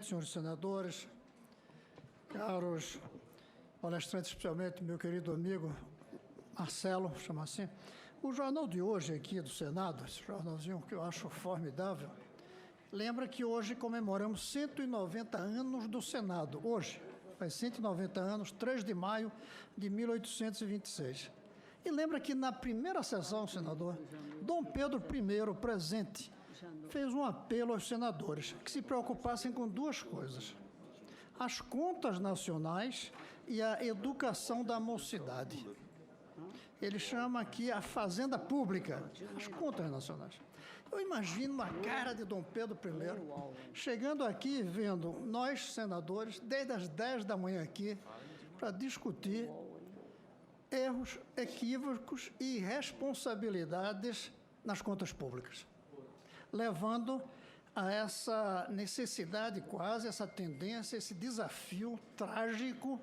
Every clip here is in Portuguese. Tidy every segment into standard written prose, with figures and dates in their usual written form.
presidente, senhores senadores, caros palestrantes, especialmente meu querido amigo Marcelo, chama assim. O jornal de hoje aqui do Senado, esse jornalzinho que eu acho formidável, lembra que hoje comemoramos 190 anos do Senado. Hoje, faz 190 anos, 3 de maio de 1826. E lembra que na primeira sessão, senador, Dom Pedro I, presente, fez um apelo aos senadores que se preocupassem com duas coisas: as contas nacionais e a educação da mocidade. Ele chama aqui a fazenda pública, as contas nacionais. Eu imagino a cara de Dom Pedro I, chegando aqui e vendo nós, senadores, desde as 10 da manhã aqui, para discutir erros, equívocos e irresponsabilidades nas contas públicas, levando a essa necessidade quase, essa tendência, esse desafio trágico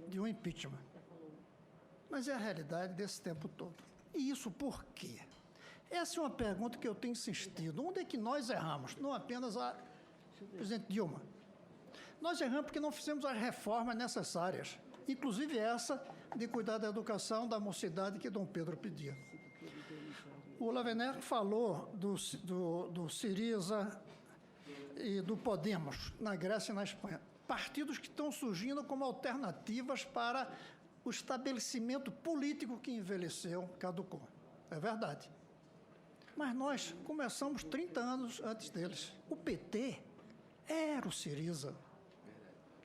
de um impeachment. Mas é a realidade desse tempo todo. E isso por quê? Essa é uma pergunta que eu tenho insistido. Onde é que nós erramos? Não apenas a presidente Dilma. Nós erramos porque não fizemos as reformas necessárias, inclusive essa de cuidar da educação da mocidade que Dom Pedro pedia. O Lavener falou do Syriza e do Podemos, na Grécia e na Espanha. Partidos que estão surgindo como alternativas para o estabelecimento político que envelheceu, caducou. É verdade. Mas nós começamos 30 anos antes deles. O PT era o Syriza.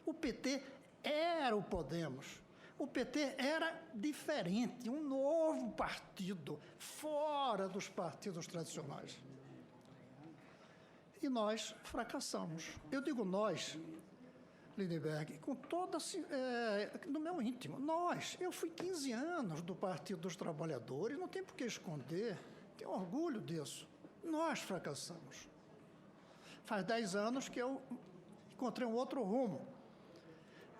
O PT era o Podemos. O PT era diferente, um novo partido, fora dos partidos tradicionais. E nós fracassamos. Eu digo nós, Lindbergh, com toda, no meu íntimo. Eu fui 15 anos do Partido dos Trabalhadores, não tem por que esconder, tenho orgulho disso. Nós fracassamos. Faz 10 anos que eu encontrei um outro rumo.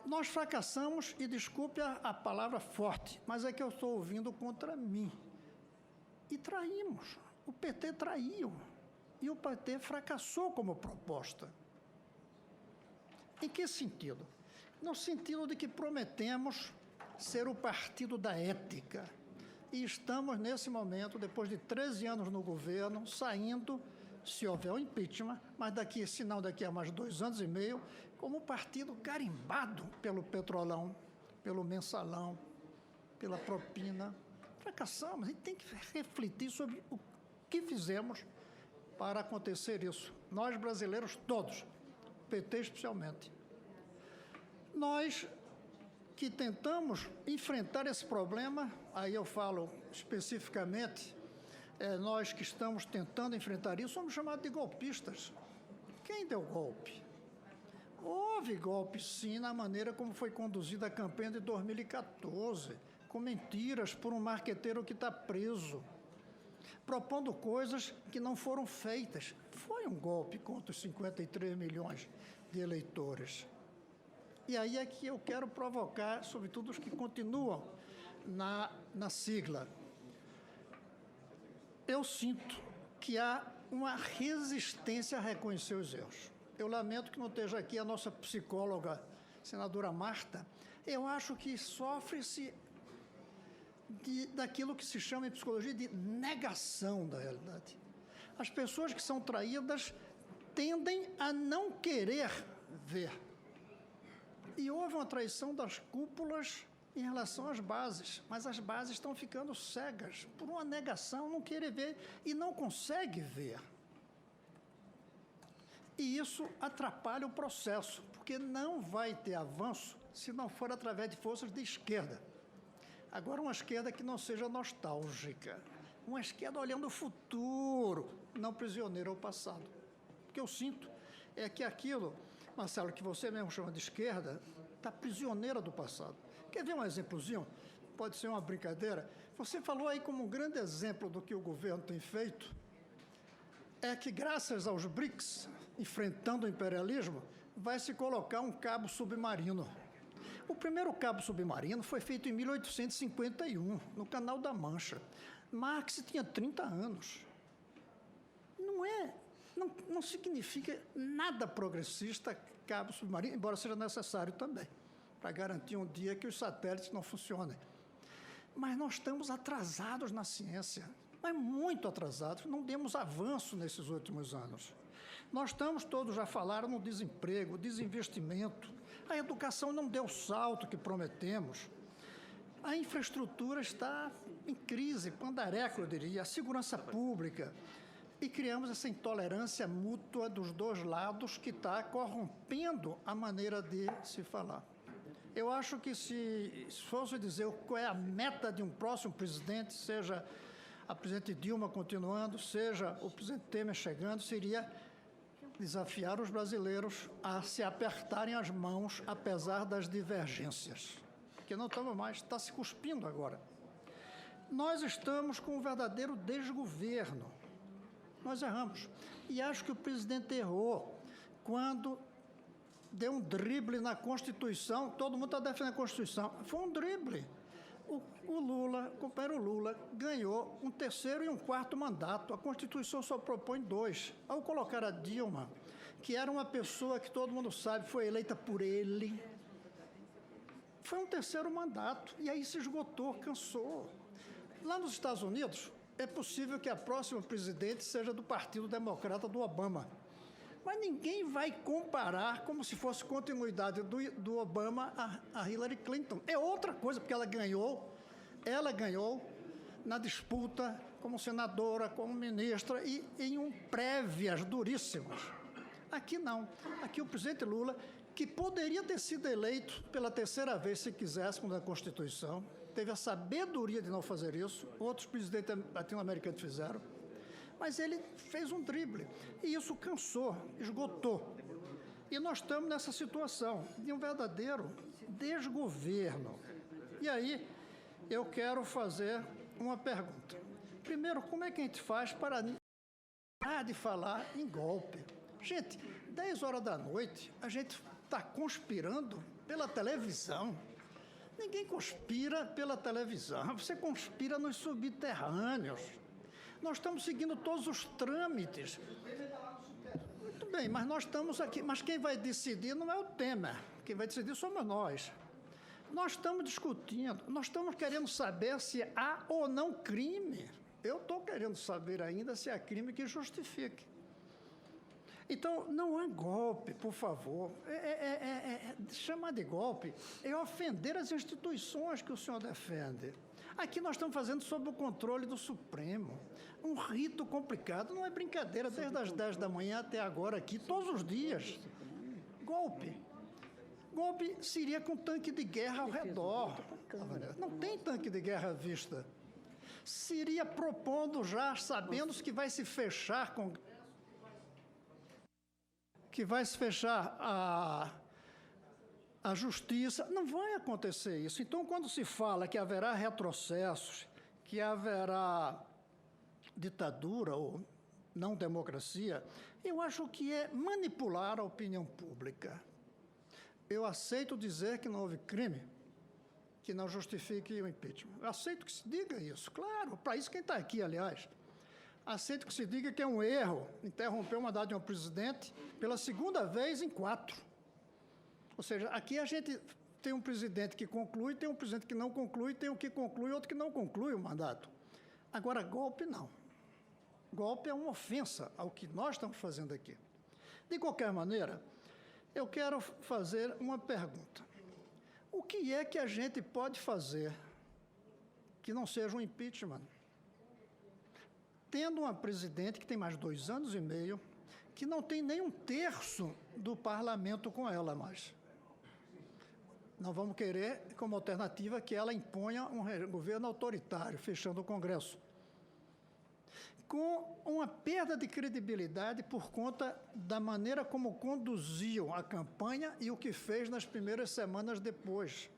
Nós fracassamos, e desculpe a palavra forte, mas é que eu estou ouvindo contra mim. E traímos. O PT traiu. E o PT fracassou como proposta. Em que sentido? No sentido de que prometemos ser o partido da ética. E estamos, nesse momento, depois de 13 anos no governo, saindo, se houver um impeachment, mas se não daqui a mais 2 anos e meio, como um partido carimbado pelo Petrolão, pelo Mensalão, pela propina. Fracassamos. A gente tem que refletir sobre o que fizemos para acontecer isso. Nós, brasileiros todos, PT especialmente. Nós que tentamos enfrentar esse problema, aí eu falo especificamente, nós que estamos tentando enfrentar isso, somos chamados de golpistas. Quem deu golpe? Houve golpe, sim, na maneira como foi conduzida a campanha de 2014, com mentiras por um marqueteiro que está preso, propondo coisas que não foram feitas. Foi um golpe contra os 53 milhões de eleitores. E aí é que eu quero provocar, sobretudo, os que continuam na sigla. Eu sinto que há uma resistência a reconhecer os erros. Eu lamento que não esteja aqui a nossa psicóloga, senadora Marta. Eu acho que sofre-se daquilo que se chama em psicologia de negação da realidade. As pessoas que são traídas tendem a não querer ver. E houve uma traição das cúpulas em relação às bases, mas as bases estão ficando cegas por uma negação, não querer ver e não consegue ver. E isso atrapalha o processo, porque não vai ter avanço se não for através de forças de esquerda. Agora, uma esquerda que não seja nostálgica, uma esquerda olhando o futuro, não prisioneira ao passado. O que eu sinto é que aquilo, Marcelo, que você mesmo chama de esquerda, está prisioneira do passado. Quer ver um exemplozinho? Pode ser uma brincadeira. Você falou aí como um grande exemplo do que o governo tem feito, é que graças aos BRICS, enfrentando o imperialismo, vai se colocar um cabo submarino. O primeiro cabo submarino foi feito em 1851, no Canal da Mancha. Marx tinha 30 anos. não significa nada progressista cabo submarino, embora seja necessário também, para garantir um dia que os satélites não funcionem. Mas nós estamos atrasados na ciência, mas muito atrasados, não demos avanço nesses últimos anos. Nós estamos, todos já falaram, no desemprego, desinvestimento, a educação não deu o salto que prometemos, a infraestrutura está em crise, pandareco, eu diria, a segurança pública, e criamos essa intolerância mútua dos dois lados que está corrompendo a maneira de se falar. Eu acho que se fosse dizer qual é a meta de um próximo presidente, seja a presidente Dilma continuando, seja o presidente Temer chegando, seria desafiar os brasileiros a se apertarem as mãos, apesar das divergências. Porque não estamos mais, está se cuspindo agora. Nós estamos com um verdadeiro desgoverno. Nós erramos. E acho que o presidente errou quando deu um drible na Constituição. Todo mundo está defendendo a Constituição. Foi um drible. O Lula, o companheiro Lula, ganhou um terceiro e um quarto mandato. A Constituição só propõe 2. Ao colocar a Dilma, que era uma pessoa que todo mundo sabe foi eleita por ele, foi um terceiro mandato. E aí se esgotou, cansou. Lá nos Estados Unidos, é possível que a próxima presidente seja do Partido Democrata do Obama. Mas ninguém vai comparar como se fosse continuidade do Obama a Hillary Clinton. É outra coisa, porque ela ganhou na disputa como senadora, como ministra e em prévias duríssimas. Aqui não. Aqui o presidente Lula, que poderia ter sido eleito pela terceira vez, se quisesse, com a Constituição, teve a sabedoria de não fazer isso, outros presidentes latino-americanos fizeram, mas ele fez um drible, e isso cansou, esgotou. E nós estamos nessa situação de um verdadeiro desgoverno. E aí, eu quero fazer uma pergunta. Primeiro, como é que a gente faz para parar de falar em golpe? Gente, 10 horas da noite, a gente está conspirando pela televisão. Ninguém conspira pela televisão, você conspira nos subterrâneos. Nós estamos seguindo todos os trâmites. Muito bem, mas nós estamos aqui. Mas quem vai decidir não é o Temer. Quem vai decidir somos nós. Nós estamos discutindo, nós estamos querendo saber se há ou não crime. Eu estou querendo saber ainda se há crime que justifique. Então, não há golpe, por favor. Chamar de golpe é ofender as instituições que o senhor defende. Aqui nós estamos fazendo sob o controle do Supremo. Um rito complicado, não é brincadeira, desde as 10 da manhã até agora aqui, todos os dias. Golpe. Golpe seria com tanque de guerra ao redor. Não tem tanque de guerra à vista. Seria propondo já, sabendo que vai se fechar a justiça. Não vai acontecer isso. Então, quando se fala que haverá retrocessos, que haverá ditadura ou não democracia, eu acho que é manipular a opinião pública. Eu aceito dizer que não houve crime, que não justifique o impeachment. Eu aceito que se diga isso, claro, para isso quem está aqui, aliás. Aceito que se diga que é um erro interromper o mandato de um presidente pela segunda vez em 4. Ou seja, aqui a gente tem um presidente que conclui, tem um presidente que não conclui, tem um que conclui e outro que não conclui o mandato. Agora, golpe não. Golpe é uma ofensa ao que nós estamos fazendo aqui. De qualquer maneira, eu quero fazer uma pergunta. O que é que a gente pode fazer que não seja um impeachment? Tendo uma presidente que tem mais 2 anos e meio, que não tem nem 1/3 do parlamento com ela mais. Não vamos querer, como alternativa, que ela imponha um governo autoritário, fechando o Congresso. Com uma perda de credibilidade por conta da maneira como conduziu a campanha e o que fez nas primeiras semanas depois.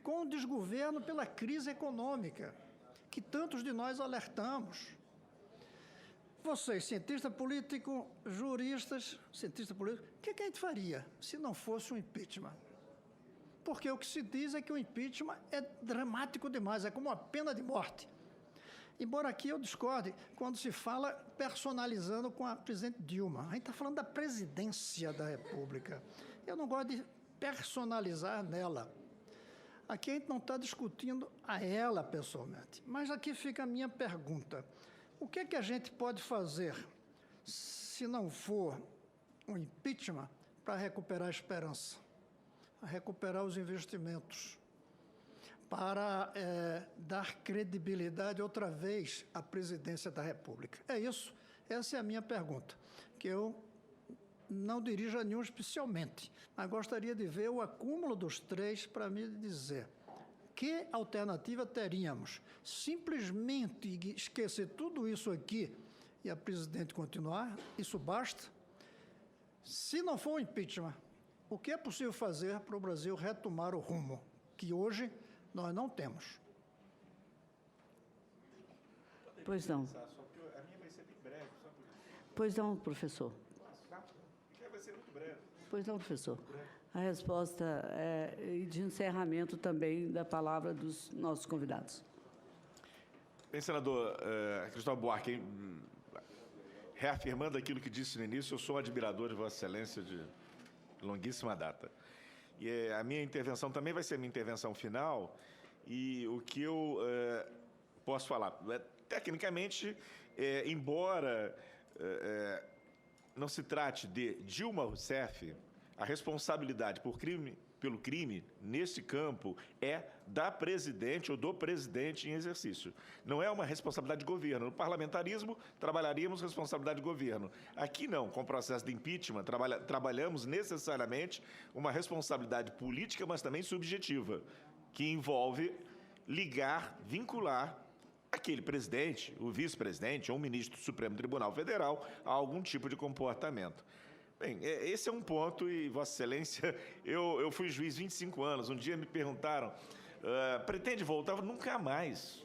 Com um desgoverno pela crise econômica, que tantos de nós alertamos. Vocês, cientista político, juristas, cientista político, o que a gente faria se não fosse um impeachment? Porque o que se diz é que o impeachment é dramático demais, é como uma pena de morte. Embora aqui eu discorde quando se fala personalizando com a presidente Dilma. A gente está falando da presidência da República. Eu não gosto de personalizar nela. Aqui a gente não está discutindo a ela pessoalmente. Mas aqui fica a minha pergunta. O que é que a gente pode fazer, se não for um impeachment, para recuperar a esperança, recuperar os investimentos, para dar credibilidade outra vez à presidência da República? É isso, essa é a minha pergunta, que eu não dirijo a nenhum especialmente, mas gostaria de ver o acúmulo dos três para me dizer que alternativa teríamos. Simplesmente esquecer tudo isso aqui e a presidente continuar, isso basta? Se não for o impeachment, o que é possível fazer para o Brasil retomar o rumo que hoje nós não temos? Pois não. A minha vai ser bem breve. Pois não, professor. Vai ser muito breve. Pois não, professor. A resposta é de encerramento também da palavra dos nossos convidados. Bem, senador Cristóvão Buarque, reafirmando aquilo que disse no início, eu sou admirador de Vossa Excelência de longuíssima data. E a minha intervenção também vai ser a minha intervenção final, e o que eu posso falar? Tecnicamente, embora não se trate de Dilma Rousseff, a responsabilidade pelo crime, nesse campo, é da presidente ou do presidente em exercício. Não é uma responsabilidade de governo. No parlamentarismo, trabalharíamos responsabilidade de governo. Aqui não, com o processo de impeachment, trabalhamos necessariamente uma responsabilidade política, mas também subjetiva, que envolve ligar, vincular aquele presidente, o vice-presidente ou o ministro do Supremo Tribunal Federal a algum tipo de comportamento. Bem, esse é um ponto, e Vossa Excelência, eu fui juiz 25 anos, um dia me perguntaram, pretende voltar? Nunca mais.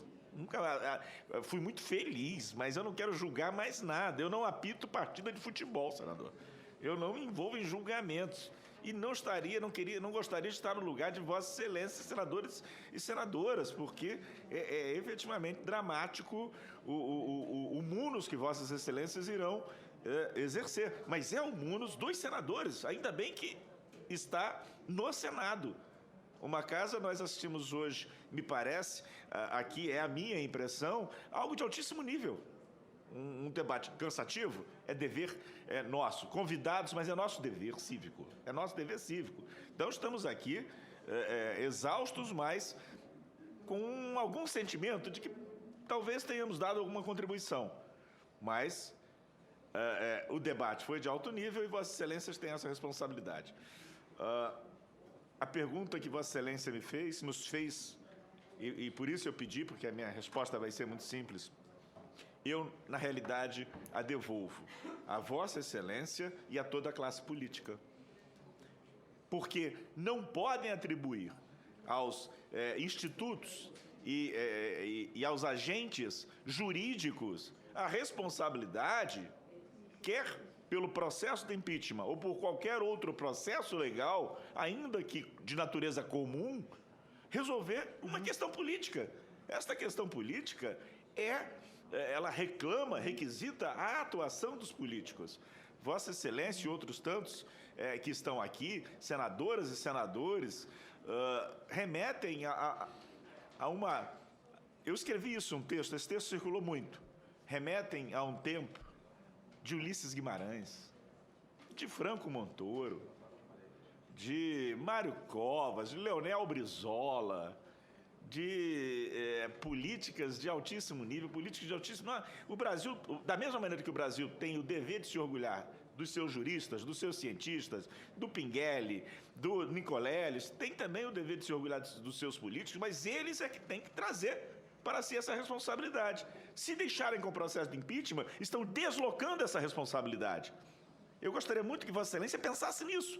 Fui muito feliz, mas eu não quero julgar mais nada. Eu não apito partida de futebol, senador. Eu não me envolvo em julgamentos. E não gostaria de estar no lugar de Vossa Excelência, senadores e senadoras, porque é efetivamente dramático o munus que Vossas Excelências irão exercer. Mas é o munus dos senadores, ainda bem que está no Senado. Uma casa, nós assistimos hoje, me parece, aqui é a minha impressão, algo de altíssimo nível. Um debate cansativo é dever nosso, convidados, mas é nosso dever cívico. É nosso dever cívico. Então, estamos aqui exaustos, mas com algum sentimento de que talvez tenhamos dado alguma contribuição. Mas o debate foi de alto nível e Vossas Excelências têm essa responsabilidade. A pergunta que Vossa Excelência nos fez, e por isso eu pedi, porque a minha resposta vai ser muito simples, eu, na realidade, a devolvo a Vossa Excelência e a toda a classe política. Porque não podem atribuir aos institutos e aos agentes jurídicos a responsabilidade, quer pelo processo de impeachment ou por qualquer outro processo legal, ainda que de natureza comum, resolver uma questão política. Esta questão política ela requisita a atuação dos políticos. Vossa Excelência e outros tantos que estão aqui, senadoras e senadores, remetem a uma... Eu escrevi isso, esse texto circulou muito. Remetem a um tempo de Ulisses Guimarães, de Franco Montoro, de Mário Covas, de Leonel Brizola, de políticas de altíssimo nível, políticos de altíssimo... O Brasil, da mesma maneira que o Brasil tem o dever de se orgulhar dos seus juristas, dos seus cientistas, do Pinguelli, do Nicoleles, tem também o dever de se orgulhar dos seus políticos, mas eles é que têm que trazer para si essa responsabilidade. Se deixarem com o processo de impeachment, estão deslocando essa responsabilidade. Eu gostaria muito que Vossa Excelência pensasse nisso.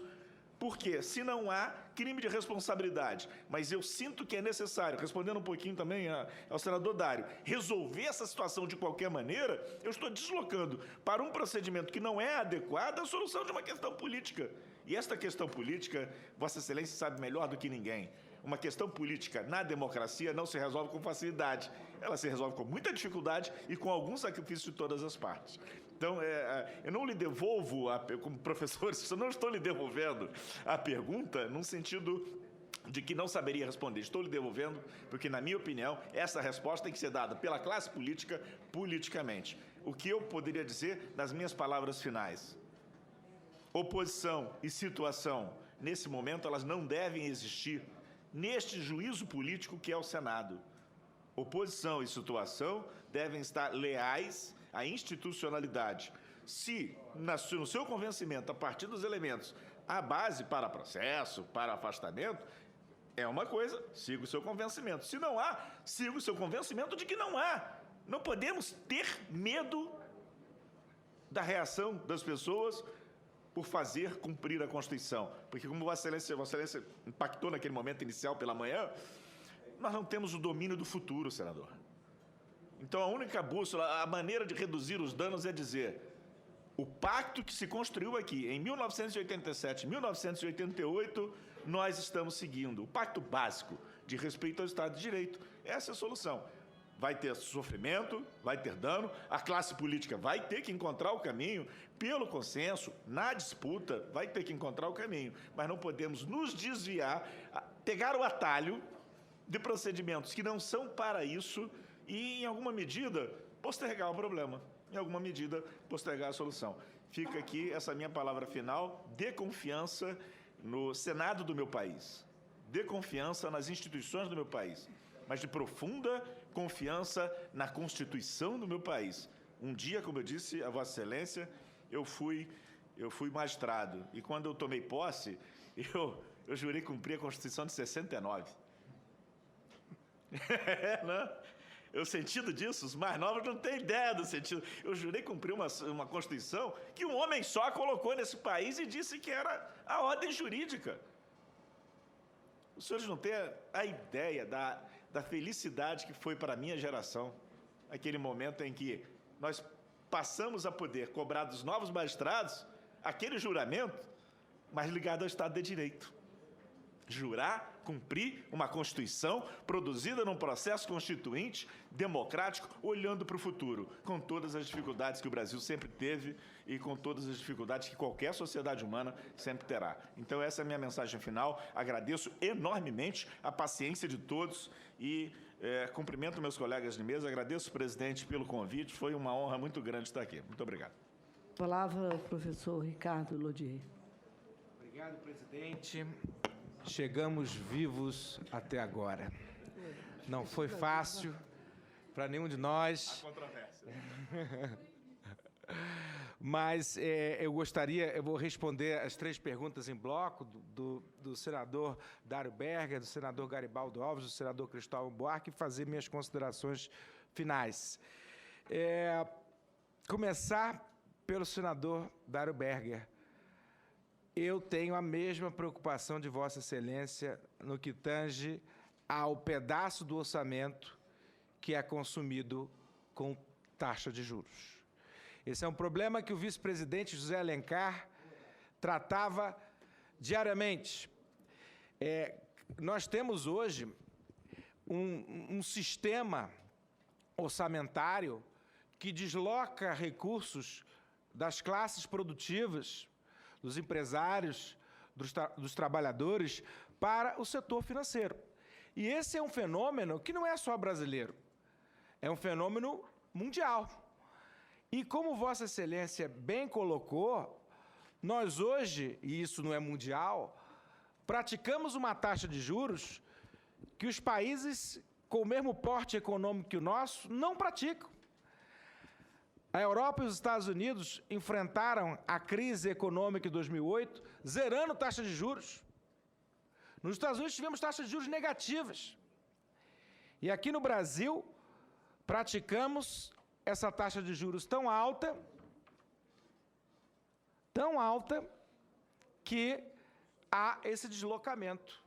Porque, se não há crime de responsabilidade, mas eu sinto que é necessário, respondendo um pouquinho também ao senador Dário, resolver essa situação de qualquer maneira, eu estou deslocando para um procedimento que não é adequado a solução de uma questão política. E esta questão política, Vossa Excelência sabe melhor do que ninguém. uma questão política na democracia não se resolve com facilidade. Ela se resolve com muita dificuldade e com algum sacrifício de todas as partes. Então, eu não lhe devolvo, como professor, eu não estou lhe devolvendo a pergunta num sentido de que não saberia responder. Estou lhe devolvendo porque, na minha opinião, essa resposta tem que ser dada pela classe política, politicamente. O que eu poderia dizer nas minhas palavras finais? Oposição e situação, nesse momento, elas não devem existir neste juízo político que é o Senado. Oposição e situação devem estar leais à institucionalidade. Se, no seu convencimento, a partir dos elementos, há base para processo, para afastamento, é uma coisa, siga o seu convencimento. Se não há, siga o seu convencimento de que não há. Não podemos ter medo da reação das pessoas por fazer cumprir a Constituição. Porque, como Vossa Excelência impactou naquele momento inicial pela manhã, nós não temos o domínio do futuro, senador. Então, a única bússola, a maneira de reduzir os danos é dizer: o pacto que se construiu aqui em 1987, 1988, nós estamos seguindo. O pacto básico de respeito ao Estado de Direito. Essa é a solução. Vai ter sofrimento, vai ter dano, a classe política vai ter que encontrar o caminho, pelo consenso, na disputa, vai ter que encontrar o caminho. Mas não podemos nos desviar, pegar o atalho de procedimentos que não são para isso e, em alguma medida, postergar o problema. Em alguma medida, postergar a solução. Fica aqui essa minha palavra final de confiança no Senado do meu país, de confiança nas instituições do meu país, mas de profunda confiança na Constituição do meu país. Um dia, como eu disse a Vossa Excelência, eu fui magistrado, e quando eu tomei posse, eu jurei cumprir a Constituição de 69. Não? O sentido disso, os mais novos não têm ideia do sentido. Eu jurei cumprir uma Constituição que um homem só colocou nesse país e disse que era a ordem jurídica. Os senhores não têm a ideia da felicidade que foi para a minha geração, aquele momento em que nós passamos a poder cobrar dos novos magistrados aquele juramento, mas ligado ao Estado de Direito. Jurar, cumprir uma Constituição produzida num processo constituinte, democrático, olhando para o futuro, com todas as dificuldades que o Brasil sempre teve e com todas as dificuldades que qualquer sociedade humana sempre terá. Então, essa é a minha mensagem final. Agradeço enormemente a paciência de todos e cumprimento meus colegas de mesa. Agradeço, presidente, pelo convite. Foi uma honra muito grande estar aqui. Muito obrigado. Palavra ao professor Ricardo Lodier. Obrigado, presidente. Chegamos vivos até agora. Não foi fácil para nenhum de nós. A controvérsia. Mas eu vou responder as 3 perguntas em bloco do senador Dário Berger, do senador Garibaldo Alves, do senador Cristóvão Buarque, e fazer minhas considerações finais. Começar pelo senador Dário Berger. Eu tenho a mesma preocupação de Vossa Excelência no que tange ao pedaço do orçamento que é consumido com taxa de juros. Esse é um problema que o vice-presidente José Alencar tratava diariamente. Nós temos hoje um sistema orçamentário que desloca recursos das classes produtivas, dos empresários, dos trabalhadores, para o setor financeiro. E esse é um fenômeno que não é só brasileiro, é um fenômeno mundial. E como Vossa Excelência bem colocou, nós hoje, e isso não é mundial, praticamos uma taxa de juros que os países com o mesmo porte econômico que o nosso não praticam. A Europa e os Estados Unidos enfrentaram a crise econômica de 2008, zerando taxa de juros. Nos Estados Unidos tivemos taxas de juros negativas. E aqui no Brasil, praticamos essa taxa de juros tão alta, que há esse deslocamento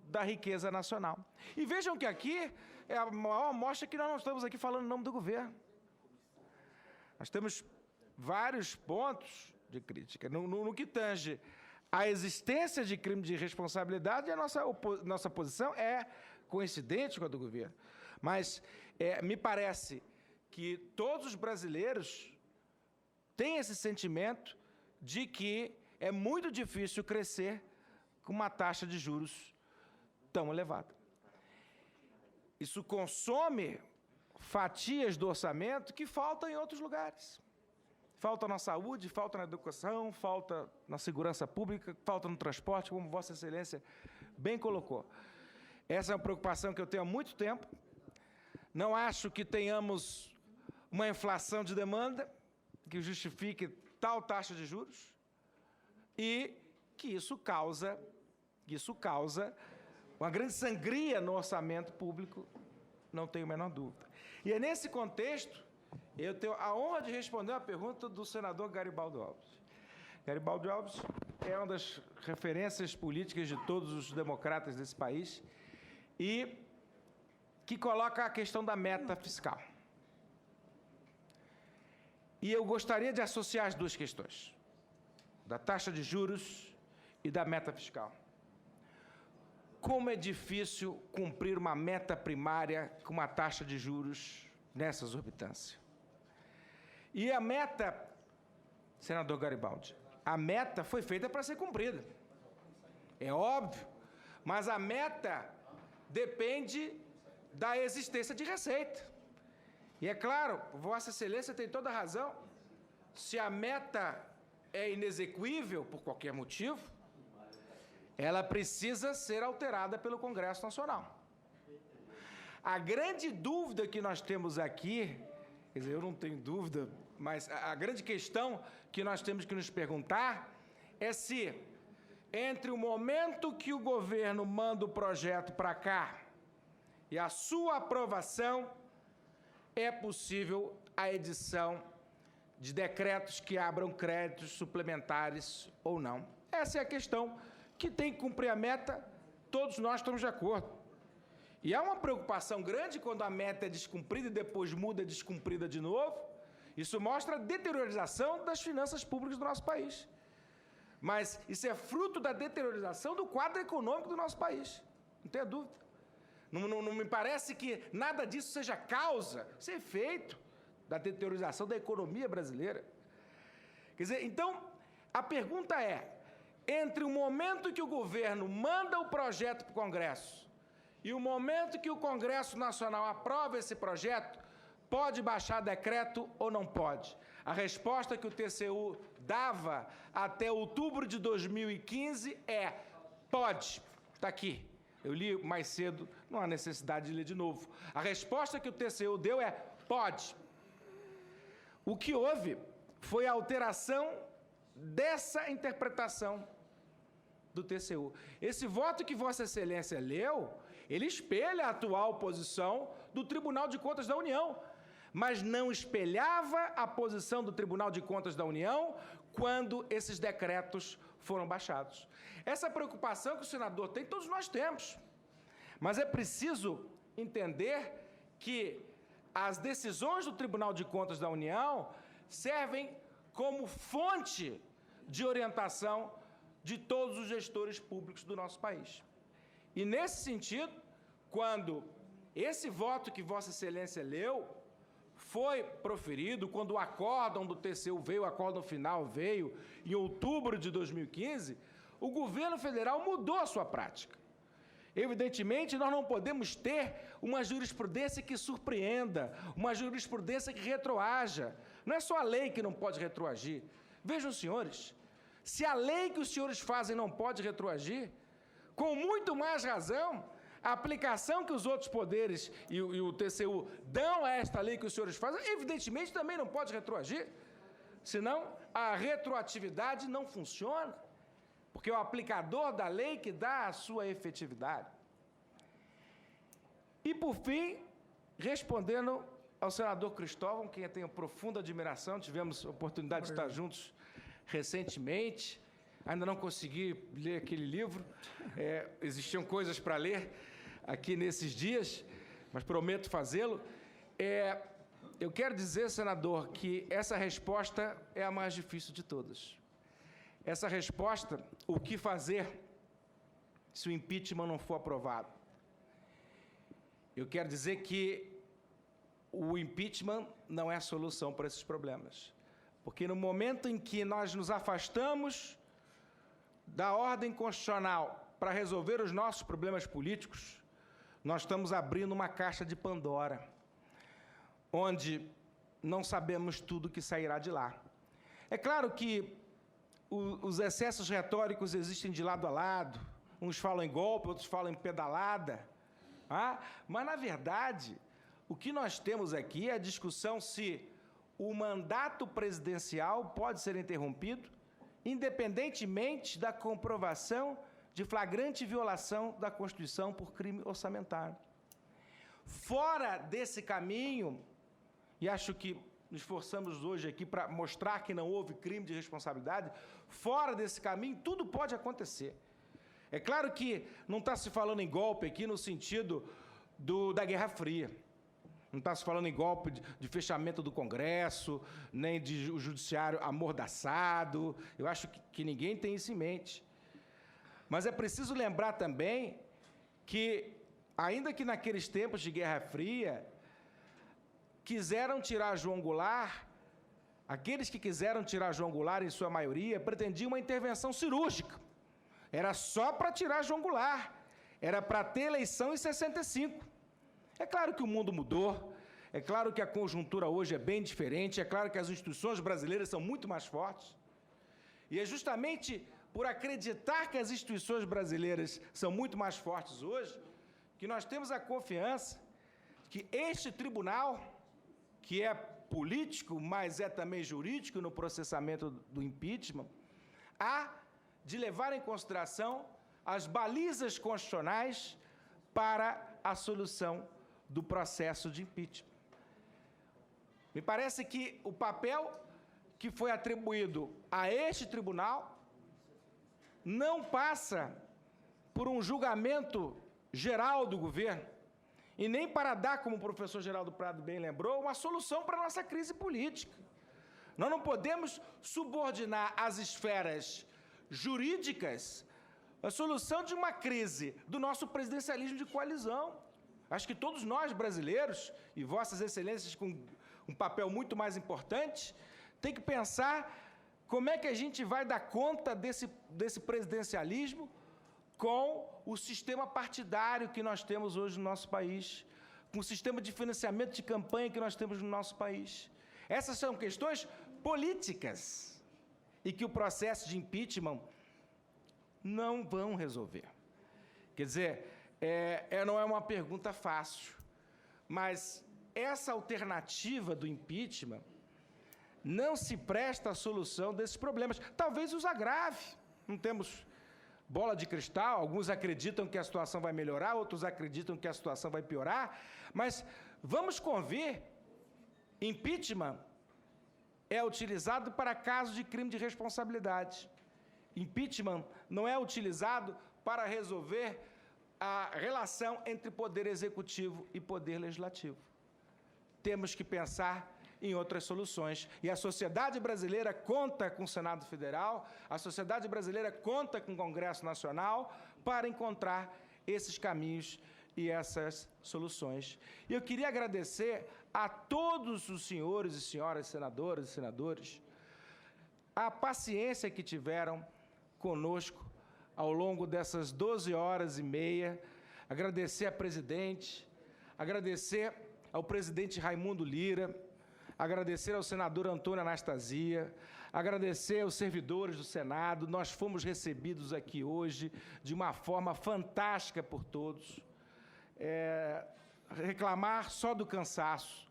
da riqueza nacional. E vejam que aqui é a maior amostra que nós não estamos aqui falando em nome do governo. Nós temos vários pontos de crítica. No que tange a existência de crime de responsabilidade, a nossa posição é coincidente com a do governo. Mas me parece que todos os brasileiros têm esse sentimento de que é muito difícil crescer com uma taxa de juros tão elevada. Isso consome fatias do orçamento que faltam em outros lugares. Falta na saúde, falta na educação, falta na segurança pública, falta no transporte, como Vossa Excelência bem colocou. Essa é uma preocupação que eu tenho há muito tempo. Não acho que tenhamos uma inflação de demanda que justifique tal taxa de juros e que isso causa uma grande sangria no orçamento público, não tenho a menor dúvida. E é nesse contexto, eu tenho a honra de responder a pergunta do senador Garibaldo Alves. Garibaldo Alves é uma das referências políticas de todos os democratas desse país e que coloca a questão da meta fiscal. E eu gostaria de associar as duas questões, da taxa de juros e da meta fiscal. Como é difícil cumprir uma meta primária com uma taxa de juros nessa exorbitância. E a meta, senador Garibaldi, a meta foi feita para ser cumprida. É óbvio, mas a meta depende da existência de receita. E é claro, Vossa Excelência tem toda a razão, se a meta é inexequível por qualquer motivo, ela precisa ser alterada pelo Congresso Nacional. A grande dúvida que nós temos aqui, quer dizer, eu não tenho dúvida, mas a grande questão que nós temos que nos perguntar é se, entre o momento que o governo manda o projeto para cá e a sua aprovação, é possível a edição de decretos que abram créditos suplementares ou não. Essa é a questão que tem que cumprir a meta, todos nós estamos de acordo. E há uma preocupação grande quando a meta é descumprida e depois muda descumprida de novo. Isso mostra a deteriorização das finanças públicas do nosso país. Mas isso é fruto da deteriorização do quadro econômico do nosso país. Não tenha dúvida. Não me parece que nada disso seja causa, isso é efeito da deteriorização da economia brasileira. Quer dizer, então, a pergunta é, entre o momento que o governo manda o projeto para o Congresso e o momento que o Congresso Nacional aprova esse projeto, pode baixar decreto ou não pode? A resposta que o TCU dava até outubro de 2015 é: pode. Está aqui. Eu li mais cedo, não há necessidade de ler de novo. A resposta que o TCU deu é: pode. O que houve foi a alteração dessa interpretação do TCU. Esse voto que Vossa Excelência leu, ele espelha a atual posição do Tribunal de Contas da União, mas não espelhava a posição do Tribunal de Contas da União quando esses decretos foram baixados. Essa preocupação que o senador tem, todos nós temos. Mas é preciso entender que as decisões do Tribunal de Contas da União servem como fonte de orientação de todos os gestores públicos do nosso país. E, nesse sentido, quando esse voto que Vossa Excelência leu foi proferido, quando o acórdão do TCU veio, o acórdão final veio, em outubro de 2015, o governo federal mudou a sua prática. Evidentemente, nós não podemos ter uma jurisprudência que surpreenda, uma jurisprudência que retroaja. Não é só a lei que não pode retroagir. Vejam, senhores, se a lei que os senhores fazem não pode retroagir, com muito mais razão, a aplicação que os outros poderes e o TCU dão a esta lei que os senhores fazem, evidentemente também não pode retroagir. Senão, a retroatividade não funciona, porque é o aplicador da lei que dá a sua efetividade. E, por fim, respondendo ao senador Cristóvão, quem eu tenho profunda admiração, tivemos a oportunidade de estar juntos recentemente, ainda não consegui ler aquele livro, existiam coisas para ler aqui nesses dias, mas prometo fazê-lo. Eu quero dizer, senador, que essa resposta é a mais difícil de todas. essa resposta, o que fazer se o impeachment não for aprovado? Eu quero dizer que o impeachment não é a solução para esses problemas. Porque no momento em que nós nos afastamos da ordem constitucional para resolver os nossos problemas políticos, nós estamos abrindo uma caixa de Pandora, onde não sabemos tudo que sairá de lá. É claro que os excessos retóricos existem de lado a lado, uns falam em golpe, outros falam em pedalada, mas, na verdade, o que nós temos aqui é a discussão se o mandato presidencial pode ser interrompido, independentemente da comprovação de flagrante violação da Constituição por crime orçamentário. Fora desse caminho, e acho que nos esforçamos hoje aqui para mostrar que não houve crime de responsabilidade, fora desse caminho, tudo pode acontecer. É claro que não está se falando em golpe aqui no sentido da Guerra Fria. Não está se falando em golpe de fechamento do Congresso, nem de o judiciário amordaçado. Eu acho que ninguém tem isso em mente. Mas é preciso lembrar também que, ainda que naqueles tempos de Guerra Fria, quiseram tirar João Goulart, aqueles que quiseram tirar João Goulart, em sua maioria, pretendiam uma intervenção cirúrgica. Era só para tirar João Goulart. Era para ter eleição em 65. É claro que o mundo mudou, é claro que a conjuntura hoje é bem diferente, é claro que as instituições brasileiras são muito mais fortes. E é justamente por acreditar que as instituições brasileiras são muito mais fortes hoje, que nós temos a confiança que este tribunal, que é político, mas é também jurídico no processamento do impeachment, há de levar em consideração as balizas constitucionais para a solução do processo de impeachment. Me parece que o papel que foi atribuído a este tribunal não passa por um julgamento geral do governo e nem para dar, como o professor Geraldo Prado bem lembrou, uma solução para a nossa crise política. Nós não podemos subordinar as esferas jurídicas a solução de uma crise do nosso presidencialismo de coalizão. Acho que todos nós, brasileiros, e vossas excelências com um papel muito mais importante, tem que pensar como é que a gente vai dar conta desse presidencialismo com o sistema partidário que nós temos hoje no nosso país, com o sistema de financiamento de campanha que nós temos no nosso país. Essas são questões políticas e que o processo de impeachment não vão resolver. Quer dizer, não é uma pergunta fácil, mas essa alternativa do impeachment não se presta à solução desses problemas. Talvez os agrave. Não temos bola de cristal, alguns acreditam que a situação vai melhorar, outros acreditam que a situação vai piorar, mas vamos convir, impeachment é utilizado para casos de crime de responsabilidade. Impeachment não é utilizado para resolver a relação entre poder executivo e poder legislativo. Temos que pensar em outras soluções. E a sociedade brasileira conta com o Senado Federal, a sociedade brasileira conta com o Congresso Nacional para encontrar esses caminhos e essas soluções. E eu queria agradecer a todos os senhores e senhoras senadoras e senadores a paciência que tiveram conosco ao longo dessas 12 horas e meia, agradecer à presidente, agradecer ao presidente Raimundo Lira, agradecer ao senador Antônio Anastasia, agradecer aos servidores do Senado. Nós fomos recebidos aqui hoje de uma forma fantástica por todos. Reclamar só do cansaço.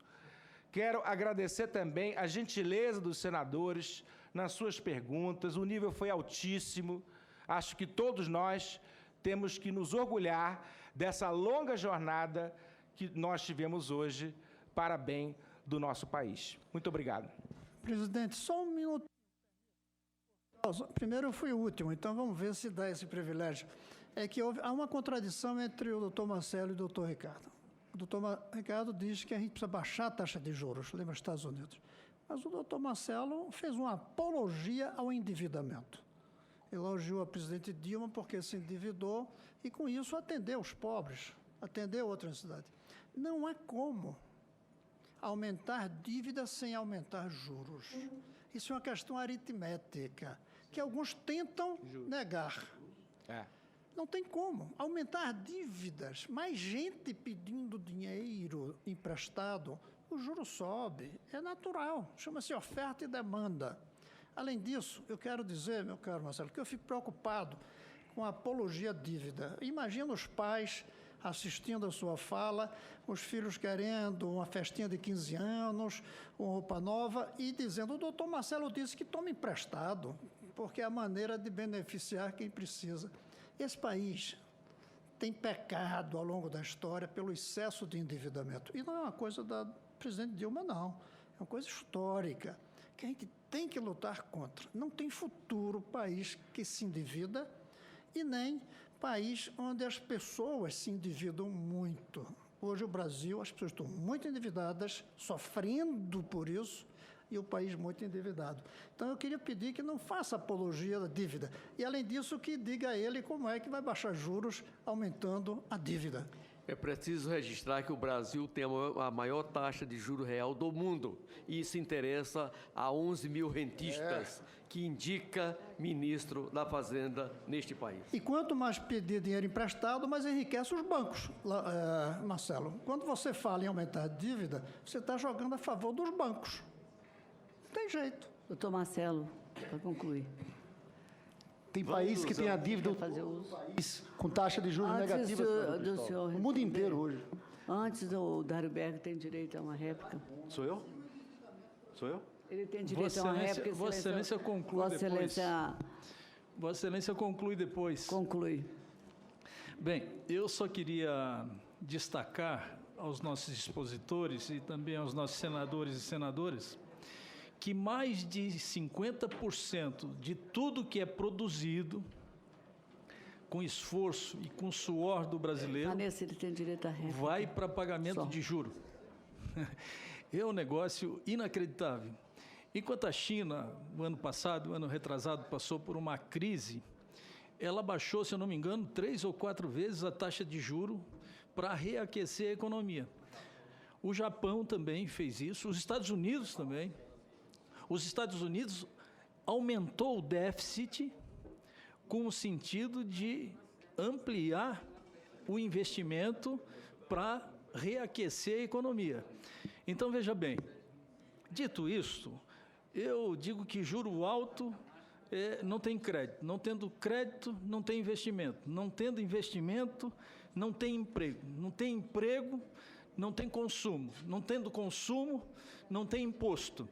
Quero agradecer também a gentileza dos senadores nas suas perguntas. O nível foi altíssimo. Acho que todos nós temos que nos orgulhar dessa longa jornada que nós tivemos hoje para bem do nosso país. Muito obrigado. Presidente, só um minuto. Primeiro eu fui o último, então vamos ver se dá esse privilégio. É que há uma contradição entre o doutor Marcelo e o doutor Ricardo. O doutor Ricardo diz que a gente precisa baixar a taxa de juros, lembra, Estados Unidos. Mas o doutor Marcelo fez uma apologia ao endividamento. elogiou a presidente Dilma porque se endividou e, com isso, atendeu os pobres, atendeu outra necessidade. Não há como aumentar dívida sem aumentar juros. Isso é uma questão aritmética, que alguns tentam negar. Não tem como. Aumentar dívidas, mais gente pedindo dinheiro emprestado, o juro sobe. É natural. Chama-se oferta e demanda. Além disso, eu quero dizer, meu caro Marcelo, que eu fico preocupado com a apologia à dívida. Imagina os pais assistindo a sua fala, os filhos querendo uma festinha de 15 anos, uma roupa nova, e dizendo, o doutor Marcelo disse que toma emprestado, porque é a maneira de beneficiar quem precisa. Esse país tem pecado ao longo da história pelo excesso de endividamento. E não é uma coisa da presidente Dilma, não. É uma coisa histórica, que a gente tem que lutar contra. Não tem futuro país que se endivida e nem país onde as pessoas se endividam muito. Hoje, o Brasil, as pessoas estão muito endividadas, sofrendo por isso, e o país muito endividado. Então, eu queria pedir que não faça apologia da dívida. E, além disso, que diga a ele como é que vai baixar juros aumentando a dívida. É preciso registrar que o Brasil tem a maior taxa de juro real do mundo. E isso interessa a 11 mil rentistas, que indica ministro da Fazenda neste país. E quanto mais pedir dinheiro emprestado, mais enriquece os bancos, Marcelo. Quando você fala em aumentar a dívida, você está jogando a favor dos bancos. Não tem jeito. Doutor Marcelo, para concluir. Tem país que tem a dívida com taxa de juros negativa. O mundo inteiro hoje. Antes, o Dário Berger tem direito a uma réplica. Sou eu? Sou eu? Ele tem direito a uma réplica. Vossa Excelência conclui Vossa depois. Excelência Vossa Excelência conclui depois. conclui. Bem, eu só queria destacar aos nossos expositores e também aos nossos senadores e senadoras que mais de 50% de tudo que é produzido com esforço e com suor do brasileiro Vanessa, ele tem direito à réplica. vai para pagamento Só. de juro. É um negócio inacreditável. Enquanto a China, no ano passado, no ano retrasado, passou por uma crise, ela baixou, se eu não me engano, 3 ou 4 vezes a taxa de juro para reaquecer a economia. O Japão também fez isso, os Estados Unidos também. Os Estados Unidos aumentou o déficit com o sentido de ampliar o investimento para reaquecer a economia. Então, veja bem, dito isto, eu digo que juro alto não tem crédito. Não tendo crédito, não tem investimento. Não tendo investimento, não tem emprego. Não tem emprego, não tem consumo. Não tendo consumo, não tem imposto.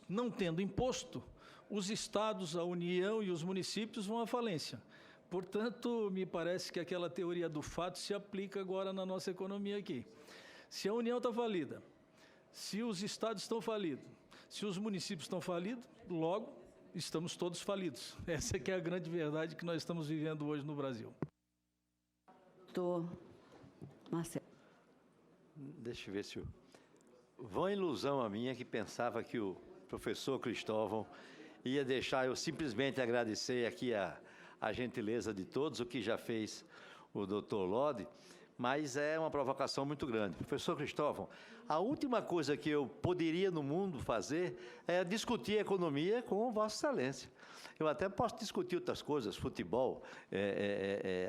Não tendo imposto, os estados, a União e os municípios vão à falência. Portanto, me parece que aquela teoria do fato se aplica agora na nossa economia aqui. Se a União está falida, se os estados estão falidos, se os municípios estão falidos, logo estamos todos falidos. Essa que é a grande verdade que nós estamos vivendo hoje no Brasil. Doutor Marcelo. Deixa eu ver se... Vã ilusão a minha que pensava que o professor Cristóvão ia deixar eu simplesmente agradecer aqui a gentileza de todos, o que já fez o doutor Lodi, mas é uma provocação muito grande. Professor Cristóvão, a última coisa que eu poderia no mundo fazer é discutir economia com Vossa Excelência. Eu até posso discutir outras coisas, futebol,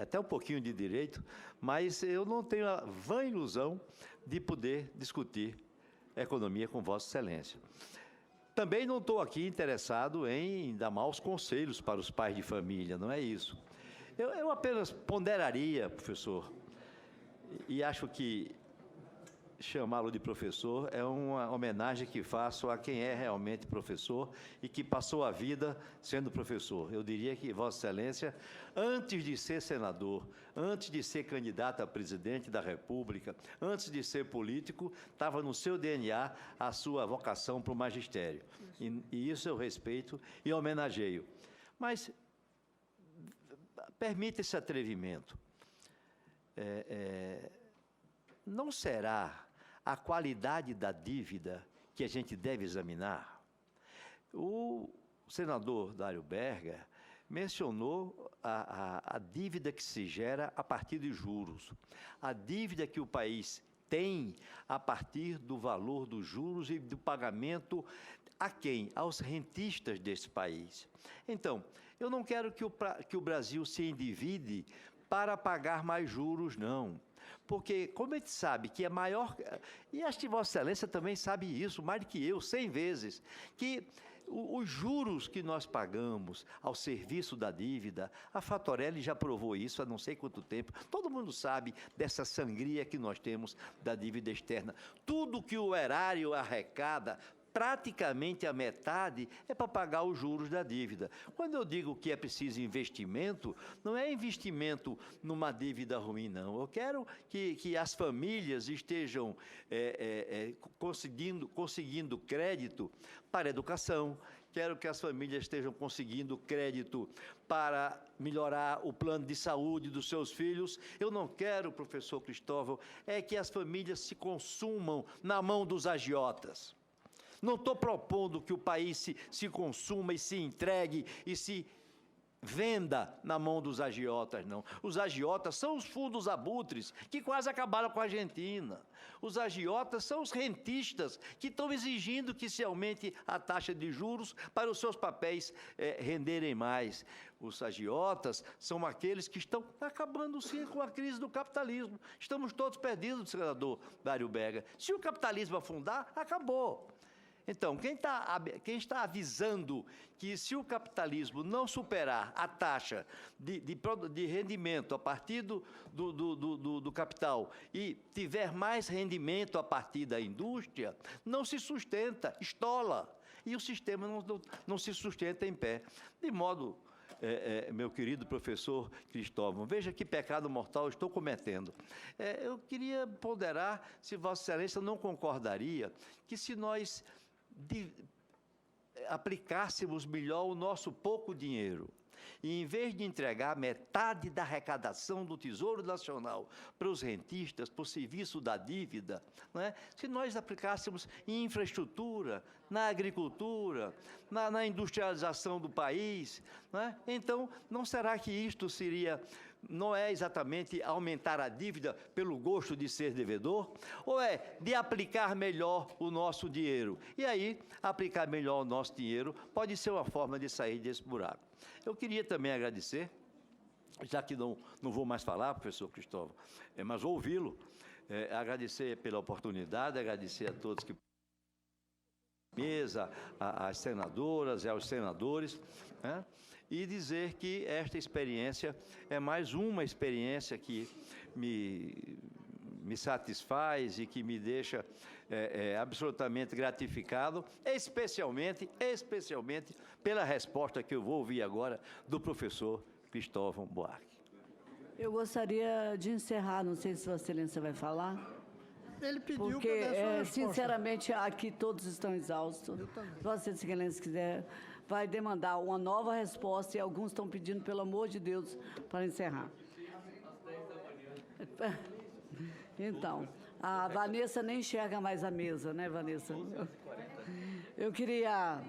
até um pouquinho de direito, mas eu não tenho a vã ilusão de poder discutir economia com Vossa Excelência. Também não estou aqui interessado em dar maus conselhos para os pais de família, não é isso. Eu apenas ponderaria, professor, e acho que chamá-lo de professor é uma homenagem que faço a quem é realmente professor e que passou a vida sendo professor. Eu diria que Vossa Excelência, antes de ser senador, antes de ser candidato a presidente da República, antes de ser político, estava no seu DNA a sua vocação para o magistério. E isso eu respeito e homenageio. Mas permita esse atrevimento. Não será a qualidade da dívida que a gente deve examinar? O senador Dário Berger mencionou a dívida que se gera a partir de juros, a dívida que o país tem a partir do valor dos juros e do pagamento a quem? Aos rentistas desse país. Então, eu não quero que o Brasil se endivide para pagar mais juros, não. Porque, como a gente sabe que é maior, e acho que Vossa Excelência também sabe isso, mais do que eu, 100 vezes, que os juros que nós pagamos ao serviço da dívida, a Fatorelli já provou isso há não sei quanto tempo, todo mundo sabe dessa sangria que nós temos da dívida externa. Tudo que o erário arrecada, praticamente a metade é para pagar os juros da dívida. Quando eu digo que é preciso investimento, não é investimento numa dívida ruim, não. Eu quero que as famílias estejam conseguindo crédito para a educação, quero que as famílias estejam conseguindo crédito para melhorar o plano de saúde dos seus filhos. Eu não quero, professor Cristóvão, que as famílias se consumam na mão dos agiotas. Não estou propondo que o país se consuma e se entregue e se venda na mão dos agiotas, não. Os agiotas são os fundos abutres que quase acabaram com a Argentina. Os agiotas são os rentistas que estão exigindo que se aumente a taxa de juros para os seus papéis renderem mais. Os agiotas são aqueles que estão acabando, sim, com a crise do capitalismo. Estamos todos perdidos, senador Dário Berger. Se o capitalismo afundar, acabou. Então, quem está avisando que se o capitalismo não superar a taxa de rendimento a partir do capital e tiver mais rendimento a partir da indústria, não se sustenta, estola. E o sistema não se sustenta em pé. De modo, meu querido professor Cristóvão, veja que pecado mortal estou cometendo. Eu queria ponderar se Vossa Excelência não concordaria que se nós aplicássemos melhor o nosso pouco dinheiro e, em vez de entregar metade da arrecadação do Tesouro Nacional para os rentistas, para o serviço da dívida, não é? Se nós aplicássemos em infraestrutura, na agricultura, na industrialização do país, não é? Então, não será que isto não é exatamente aumentar a dívida pelo gosto de ser devedor? Ou é de aplicar melhor o nosso dinheiro? E aí, aplicar melhor o nosso dinheiro pode ser uma forma de sair desse buraco. Eu queria também agradecer, já que não vou mais falar, professor Cristóvão, mas ouvi-lo, agradecer pela oportunidade, agradecer a todos que mesa, às senadoras e aos senadores, né? E dizer que esta experiência é mais uma experiência que me satisfaz e que me deixa absolutamente gratificado, especialmente pela resposta que eu vou ouvir agora do professor Cristóvão Buarque. Eu gostaria de encerrar, não sei se Vossa Excelência vai falar. Ele pediu porque, para dar sua resposta. sinceramente, aqui todos estão exaustos. Vossa Excelência quiser, vai demandar uma nova resposta e alguns estão pedindo, pelo amor de Deus, para encerrar. Então, a Vanessa nem enxerga mais a mesa, né, Vanessa? Eu queria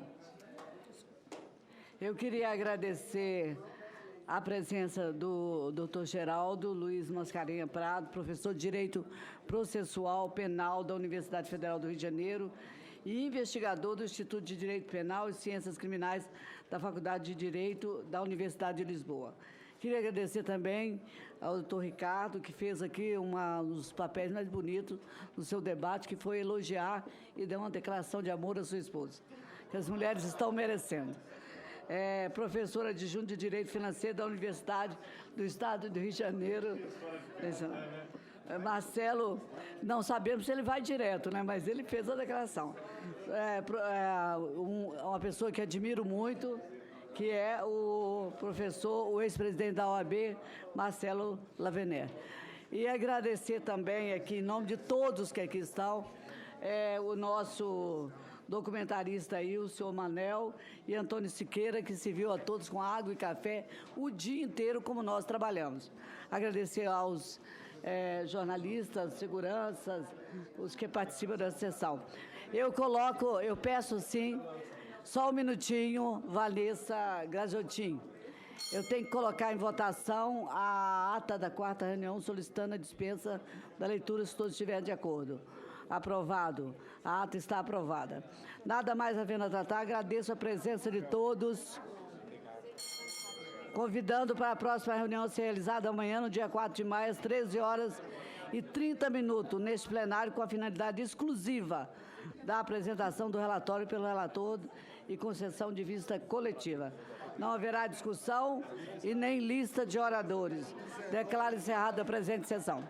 agradecer a presença do Dr. Geraldo Luiz Mascarenhas Prado, professor de Direito Processual Penal da Universidade Federal do Rio de Janeiro e investigador do Instituto de Direito Penal e Ciências Criminais da Faculdade de Direito da Universidade de Lisboa. Queria agradecer também ao doutor Ricardo, que fez aqui um dos papéis mais bonitos do seu debate, que foi elogiar e dar uma declaração de amor à sua esposa, que as mulheres estão merecendo. Professora adjunta de Direito Financeiro da Universidade do Estado do Rio de Janeiro. Marcelo, não sabemos se ele vai direto, né? Mas ele fez a declaração. Uma pessoa que admiro muito, que é o professor, o ex-presidente da OAB, Marcelo Lavener. E agradecer também aqui, em nome de todos que aqui estão, o nosso documentarista aí, o senhor Manel e Antônio Siqueira, que serviu a todos com água e café o dia inteiro, como nós trabalhamos. Agradecer aos jornalistas, seguranças, os que participam da sessão. Eu peço, sim, só um minutinho, Vanessa Graziotin. Eu tenho que colocar em votação a ata da 4ª reunião solicitando a dispensa da leitura, se todos estiverem de acordo. Aprovado. A ata está aprovada. Nada mais havendo a tratar, agradeço a presença de todos, convidando para a próxima reunião a ser realizada amanhã, no dia 4 de maio, às 13h30, neste plenário, com a finalidade exclusiva da apresentação do relatório pelo relator e concessão de vista coletiva. Não haverá discussão e nem lista de oradores. Declaro encerrada a presente sessão.